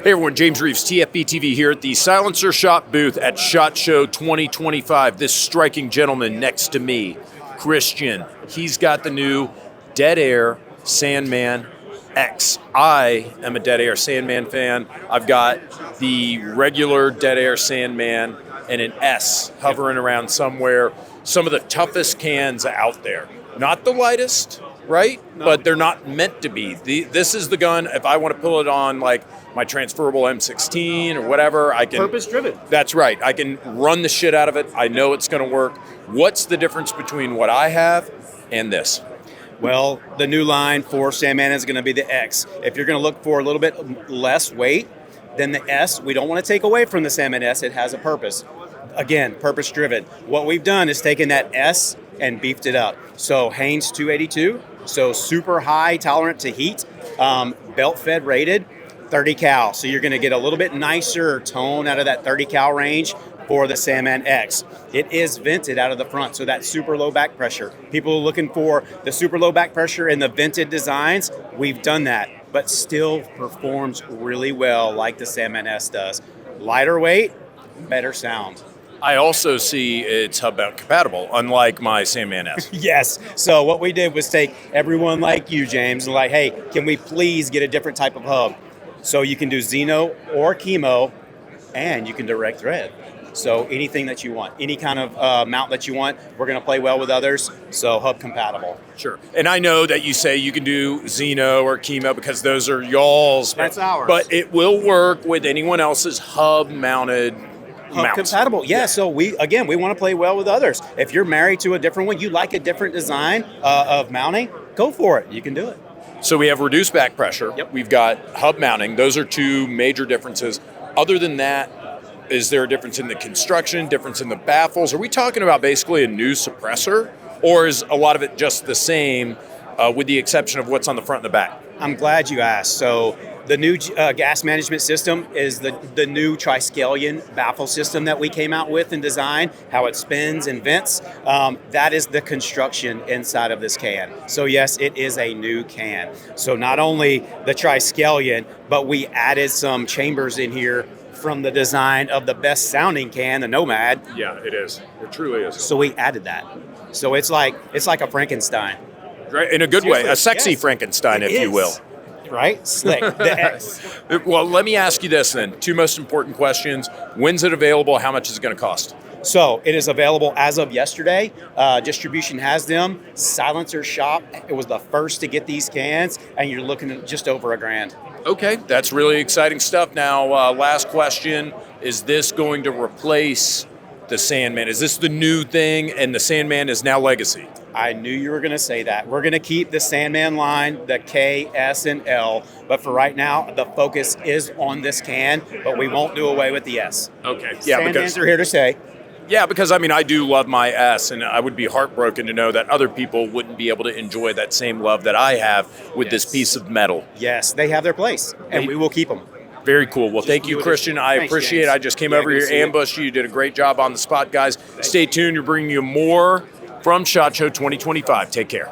Hey everyone, James Reeves, TFBTV here at the Silencer Shop booth at SHOT Show 2025. This striking gentleman next to me, Christian, he's got the new Dead Air Sandman X. I am a Dead Air Sandman fan. I've got the regular Dead Air Sandman and an S hovering around somewhere. Some of the toughest cans out there. Not the lightest, right? No. But they're not meant to be. This is the gun, if I want to pull it on like my transferable M16 or whatever, I can... Purpose-driven. That's right. I can run the shit out of it. I know it's going to work. What's the difference between what I have and this? Well, the new line for Sandman is going to be the X. If you're going to look for a little bit less weight than the S, we don't want to take away from the Sandman S. It has a purpose. Again, purpose-driven. What we've done is taken that S and beefed it up. So Haynes 282, so super high tolerant to heat, belt-fed rated, 30 cal. So you're going to get a little bit nicer tone out of that 30 cal range for the Sandman X. It is vented out of the front, so that super low back pressure. People are looking for the super low back pressure in the vented designs. We've done that, but still performs really well like the Sandman S does. Lighter weight, better sound. I also see it's hub mount compatible, unlike my Sandman S. Yes. So what we did was take everyone like you, James, and like, hey, can we please get a different type of hub? So you can do Xeno or Chemo, and you can direct thread. So anything that you want, any kind of mount that you want, we're going to play well with others, so hub compatible. Sure. And I know that you say you can do Xeno or Chemo because those are y'all's. That's ours. But it will work with anyone else's hub-mounted hub compatible. Yeah, so we want to play well with others. If you're married to a different one, you like a different design of mounting, go for it. You can do it. So we have reduced back pressure. Yep. We've got hub mounting. Those are two major differences. Other than that, is there a difference in the construction, difference in the baffles? Are we talking about basically a new suppressor? Or is a lot of it just the same with the exception of what's on the front and the back? I'm glad you asked. So the new gas management system is the new Triskelion baffle system that we came out with and designed, how it spins and vents. That is the construction inside of this can. So yes, it is a new can. So not only the Triskelion, but we added some chambers in here from the design of the best sounding can, the Nomad. Yeah, it is. It truly is. So we added that. So it's like a Frankenstein. Right, in a good way, a sexy Frankenstein, if you will. Right? Slick. The X. Well, let me ask you this then. Two most important questions. When's it available? How much is it going to cost? So it is available as of yesterday. Distribution has them. Silencer Shop, it was the first to get these cans, and you're looking at just over $1,000. Okay, that's really exciting stuff. Now, last question. Is this going to replace the Sandman? Is this the new thing and the Sandman is now legacy? I knew you were going to say that. We're going to keep the Sandman line, the K, S, and L, but for right now, the focus is on this can, but we won't do away with the S. Okay. Yeah, Sandmans are here to stay. Yeah, because I mean, I do love my S, and I would be heartbroken to know that other people wouldn't be able to enjoy that same love that I have with this piece of metal. Yes, they have their place, and we will keep them. Very cool. Well, thank you, Christian. I appreciate it. I just came over here, ambushed you. You did a great job on the spot, guys. Stay tuned. We're bringing you more from SHOT Show 2025. Take care.